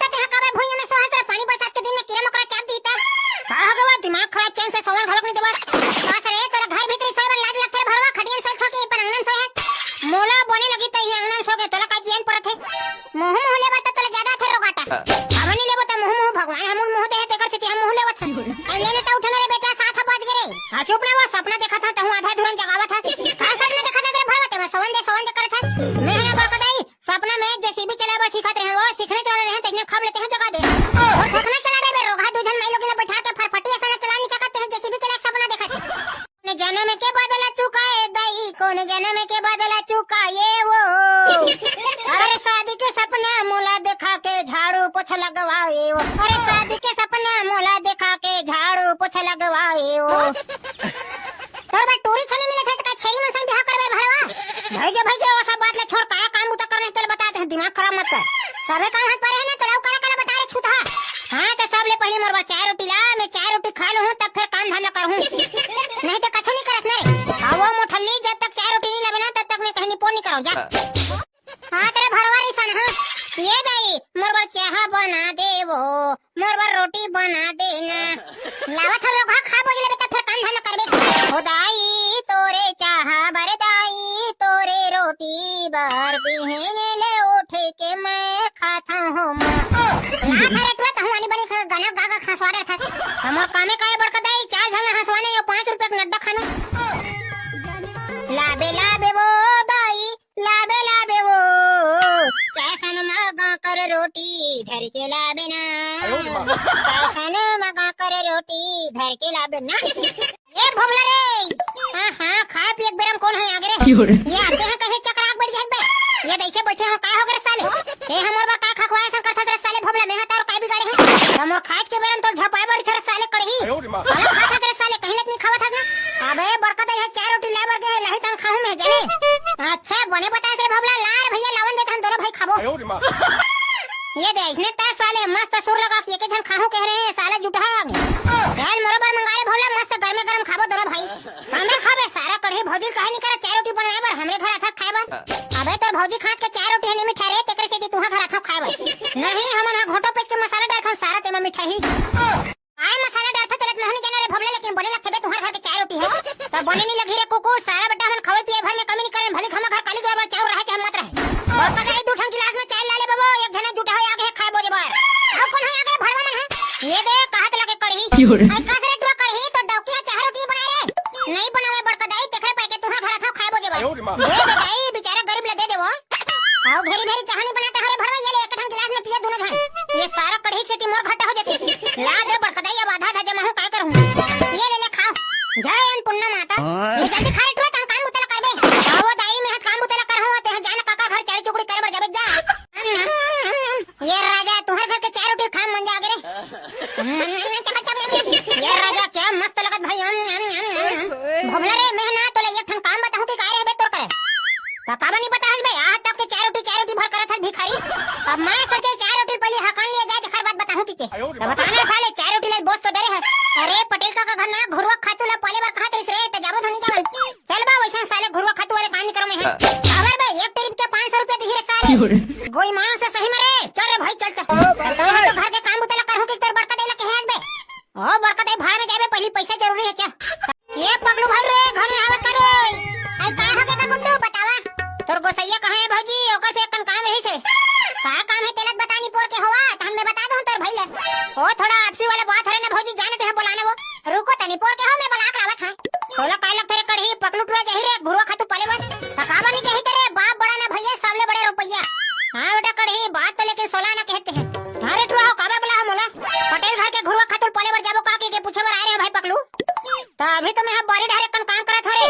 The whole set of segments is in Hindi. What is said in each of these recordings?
त तेहा काबर भुइया में सोहत रे पानी बरसात के दिन में कीड़ा मकोड़ा चाप दी त का हो गवा दिमाग खराब चैन से सोवन घरक नहीं देबा बस रे तोरा घर भीतर सोबर लाज लगथे भड़वा खटियन से छोटी पर आंगन सोहे मोला बने लगी त ही आंगन सोगे तोला का जीवन परत है मुंह मुंह लेबा त तोला ज्यादा थे रोगाटा अब नहीं लेबो त मुंह मुंह भगवान हमर मुंह दे तेकर से हम मुंह लेवत आई लेने त उठने रे बेटा साथ बज गरे आ चुप ना वो सपना देखा था त हूं आधा धुरन जगावा था का सपना देखा था तेरे भड़वा ते सोवन दे करत था मैं ना बकदाई सपना में जेसीबी चलावा सिखाते हैं वो सीखने चले रहे हैं तेने खब लेते हैं जगा दे और ठोकना चला दे रोगा दूधन मैं लोग ने बैठा के फरफटी ऐसा चला नहीं सकते हैं जेसीबी चला सपना देखा था ने जन्म में के बदला चुका है दई कौन जन्म में के बदला चुका ये वो अरे शादी के सपना मोला देखा के झाड़ू पोछा लगवाए वो अरे शादी के सपना मोला देखा के झाड़ू पोछा लगवाए वो तोर बा टोरी छने मिले थे त का छेरी मन संग बियाह करबे भड़वा भाई जे वो सब बात ले छोड़ का काम उता करने चल बताते हैं दिमाग खराब मत कर सबे काम हाथ पर है ना चलाओ काला काला बता रे छूता हां तो सब ले पहले मोर बार चार रोटी ला मैं चार रोटी खा लूं तब फिर काम धंधा करूं नहीं तो कछु नहीं करस ना रे वो मोठल्ली जब तक चार रोटी नहीं लावे ना तब तक मैं कहीं निपोन नहीं करूं जा हां तेरे भड़वा री सन हां ये दाई मोर बार चाह बना दे वो मोर बार रोटी बना देना लावा था लोग खा बोले बेटा फिर काम धंधा करबे हो दाई तोरे चाह बरदाई तोरे रोटी बार बिहने ले उठे के मैं खाता हूं मां ना करे तो हमारी बनी गाना गागा खसवाड़े था हमर कामे काए बड़कदाई चार झल हंसवाने यो 5 रुपए का नड्डा खाना लाबे वो दाई लाबे वो कैसन मगा कर रोटी धर के लाबे ना कैसन मगा कर रोटी धर के लाबे ना ये भोमला रे हां खा पी एक बेरम कौन है आगे रे ये आते हैं कहे चक्राक बैठ जाए बे ये दैसे बैठे हो का हो गरे साले ए हमर बा का खखवाए सन करथा रे साले भोमला में हतार का बिगाड़े हैं हमर खाज के बेरम तो झपाए बर थे साले कड़ही खाना खाता रे साले कहीं लत नहीं खावा था ना अबे बड़का दे 4 रोटी लाबर दे लही तन खाऊं मैं जाने अच्छा बने बता रे भोमला लार भैया लावन दे थन दोनों भाई खाबो ये दे इसने ता साले मस्त सुर लगा के एक जन खाहू कह रहे हैं साले जुटा यार बरोबर मंगा रे भोला मस्त गरमे गरम खाबो दोनों भाई हमें खाबे सारा कढ़े भौजी काहे नहीं करे 4 रोटी बनाए बर हमरे घर था खाएबा अबे तोर भौजी खात के 4 रोटी हने में ठहरे तेकरे से तुहा घर था खाएबा नहीं हमन हा घोटो पेच के मसाला डाल खा सारा तेमा मिठाई आए मसाला डाल था चलत नहीं जाने रे भोला लेकिन बने लगथे बे तुम्हारे घर के 4 रोटी है तब बने नहीं लगी रे कुकु सारा बेटा हमन खावे पिए भर में कमी नहीं करे भले खमा घर काली जोर चाउर रहे चाहे मत रहे और पकाई दू ठन गिलास में चाय ला ले बाबू एक जना जुटा है आगे खाए बोजे बार अब कौन है आगे भड़वा मन है ये दे कहत लगे कढ़ी आई कासरे टुआ कढ़ी तो डौकी 4 रोटी बनाए रे नहीं बनावे बड़का दाई तेखरे पाके तुहा घर था खाए बोजे बार दे दाई बेचारा गरीब ले दे देवो आओ घेरी भेरी चाहनी बनाते हरे भड़वा ये ले एक ठन गिलास में पिए दोनों जन ये सारा कढ़ी से मोर घाटा हो जाती ला दे बड़का दाई अब आधा आधा जमा हूं का करूं ये ले खाओ जय अन्नपूर्णा माता ये जल्दी खा रे टुआ तन काम उतला करबे आओ दाई में काम उतला कर हो ते जान काका घर चाड़ी चुकड़ी कर बर जाबे जा ये राजा तुम्हारे घर के 4 रोटी खा मन जा रे ये राजा क्या मस्त लगत भाई भोमला रे मेहना तोले एक ठन काम बताहू कि काय रे बे तोर करे का नहीं बता बे आ तब के 4 रोटी भर करत है भिखारी अब मैं सोचे 4 रोटी पहले हकान लिए जाए खर बात बताहू कि के बताना साले 4 रोटी ले बोस तो डरे है अरे पटेल का घर ना घुरवा खातू ला पहले बार कहा तरिस रे त जाबो धनी जावन चल बा वैसा साले घुरवा खातू वाले काम नहीं करो मैं खबर बे एक ट्रिप के 500 रुपए दी रे साले गोई मां से सही मरे चल रे भाई चल तो घर के काम उतला करहू कि तोर बड़का देला कहे बे ओ बड़का दे भाड़ में जाबे पहली पैसा जरूरी है क्या ये पगलू भाई रे घर में आवे करे आई का हो के गुड्डू बतावा तोर गोसैया कहां है भौजी ओकर से कन काम रही से का काम है तेलत बतानी पोर के होवा त हम बता दो तोर भैया ओ थोड़ा आपसी वाला बात है ना भौजी जानते हैं बुलाने वो रुको तनी पोर के हो मैं बुला के आवत हां तोला काय लग तेरे कढ़ी पकलू टुआ जही रे घुरवा खातू पले वर थकावा नहीं जही तेरे बाप बड़ा ना भैया सबले बड़े रुपया हां बेटा कढ़ी बात तो लेकिन 16 ना कहते हैं अरे टुआ हो काबर बुला मोला पटेल घर के घुरवा खातू पले वर जाबो का के पूछे वर आ रहे भाई पकलू तो अभी तो मैं बारी डायरेक्ट काम करत हो रे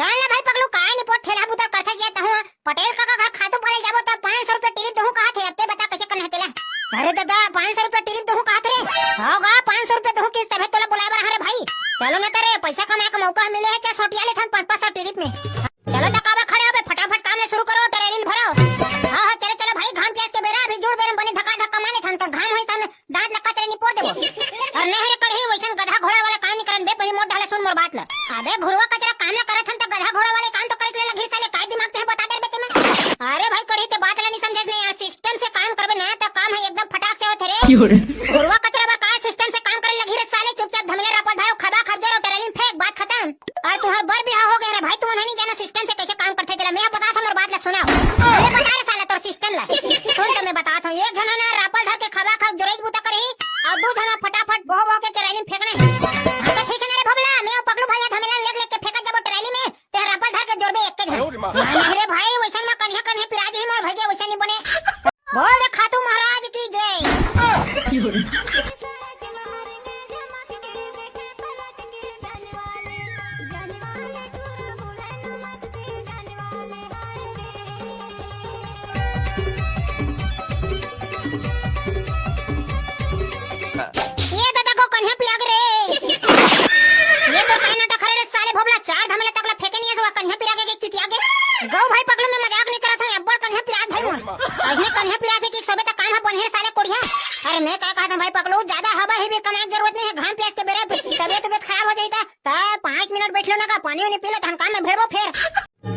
चल ना भाई पकलू काय नहीं पोट ठेला बुतर करथा जाता हूं पटेल का घर खातू पले जाबो तो 500 रुपए टिरिप दूं कहा थे अब ते बता कैसे करना है तेला अरे दादा 500 रुपए टिरिप दूं कहा थे होगा 500 रुपए दूं कि तबे तोला बुलाए बर हरे भाई चलो ना करे पैसा कमाए का मौका मिले है चाहे छोटिया ले थन 500 टिरिप में चलो ता काबर खड़े हो बे फटाफट काम ले शुरू करो ट्रेनिंग भरो हां चलो चलो भाई घाम प्यास के बेरा अभी जुड़ बेरम बने धक्का धक्का माने थन त घाम होई तन दांत लक्का ट्रेनिंग पोर देबो और नहीं रे कढ़ी वैसन गधा घोड़ा वाला काम नहीं करन बे पहले मोट ढाले सुन मोर बात ल अबे घुरवा कचरा काम ना करत हन त गधा घोड़ा वाले काम तो करत ले लगी साले काय दिमाग ते बता दे बे ते में अरे भाई कढ़ी ते बात ला नहीं समझे नहीं यार सिस्टम से काम करबे ना तो काम है एकदम फटा घुरवा कचरा बर काय सिस्टम से काम करे लगी रे साले, चुपचाप धमले रापल धारो खबा खब जरो टरेलिन फेंक, बात खत्म। आज तुम्हार बर बिहाव हो गया रे भाई, तुम नहीं जाना सिस्टम से कैसे काम करते चला, मैं बता था मोर बात ला सुनाओ। ये बता रे साला तोर सिस्टम ला सुन, तो मैं बताता हूं। एक जना ना रापल धर के खबा खब जोरेज बूता करही और दू जना फटाफट गोह गोह के टरेलिन फेंकने। हां तो ठीक है ना रे भबला, मैं पगलू भैया धमेला लेग लेग के फेंका जब टरेली में ते रापल धर के जोरबे एक के धर। नहीं रे भाई वैसा ना कन्या कन्या पिराज ही मोर भैया वैसा नहीं बने। बोल दे खातू महाराज की जय। ये दादा को कन्या पिराग रे, ये तो काय नाटक करे रे साले भोबला, चार धमले तकला फेंके नहीं है कन्या पिराग के चिटिया के। गौ भाई पगलू में मजाक नहीं करत है, अब्बड़ कन्या पिराग भाई मोर। असने कन्या पिराग के सबे तक काम है बन्हे साले कोढ़िया। अरे मैं का कहता भाई पगलू, ज्यादा हवा है भी कमाने की जरूरत नहीं है, घाम प्यास के बेरे तबीयत खराब हो जाता ता 5 मिनट बैठ लो ना का पानी नहीं पी ले तो काम में भेड़बो फिर।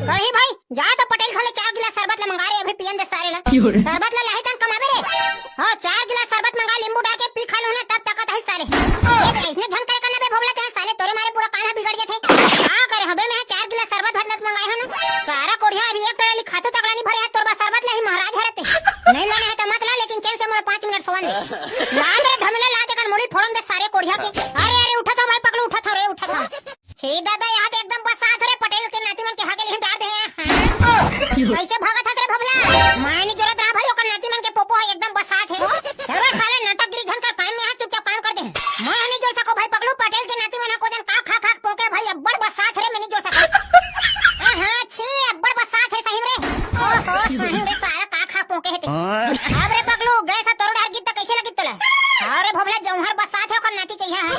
कहीं भाई जा तो पटेल खाले 4 गिलास शरबत ला मंगा रे, अभी पियन दे सारे ला शरबत ला लाही तन कमावे रे। हां 4 गिलास शरबत मंगा, नींबू डाल के पी खा लो ना तब ताकत है सारे। ये तो इसने झन करे करना बे भोगला चाहे साले तोरे मारे पूरा काम बिगड़ गए थे। हां करे हबे में 4 गिलास शरबत भरनत मंगाए है ना, सारा कोढ़िया अभी एक टराली खातू तक नहीं भरे है, तोरबा शरबत ला ही महाराज हरते नहीं लेने है तो मत ला, लेकिन चल से मोर 5 मिनट सोवन दे। ला दे धमला ला दे कर मुड़ी फोड़न दे सारे कोढ़िया के। अरे अरे उठा था भाई पगलू, उठा था रे उठा था। छी दादा यहाँ तो एकदम बसात रे, पटेल के नाती मन के हागे लिहन डाल दे। कैसे भागत हत रे भबला, माय नहीं जरूरत रहा भाई, ओकर नाती मन के पोपो है एकदम बसात है। अरे साले नाटकगिरी झन कर काम में यहाँ चुपचाप काम कर दे। मैं नहीं जोड़ सको भाई पगलू, पटेल के नाती मन को दिन का खा खा पोके भाई, अब्बड़ बसात रे, मैं नहीं जोड़ सको। हां छी अब्बड़ बसात है सही रे। ओहो सही रे साला का खा पोके है। अब रे पगलू गए सा तोर डार गीत कैसे लगी तोला? अरे भबला जौहर बसात है, ओकर नाती कहिया है।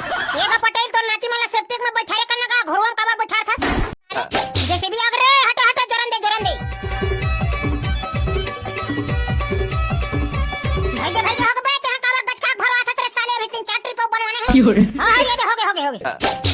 एगो पटेल तोर नाती मन सेफ्टी में बैठारे करना का घरवा में काबर बैठा था जैसे भी आग रे, हटा हटा जरन दे जरन दे। भाई हो गए, काबर गचका भरवा था तेरे साले, अभी 3-4 ट्रिप बनवाने हैं। हां ये दे हो गए।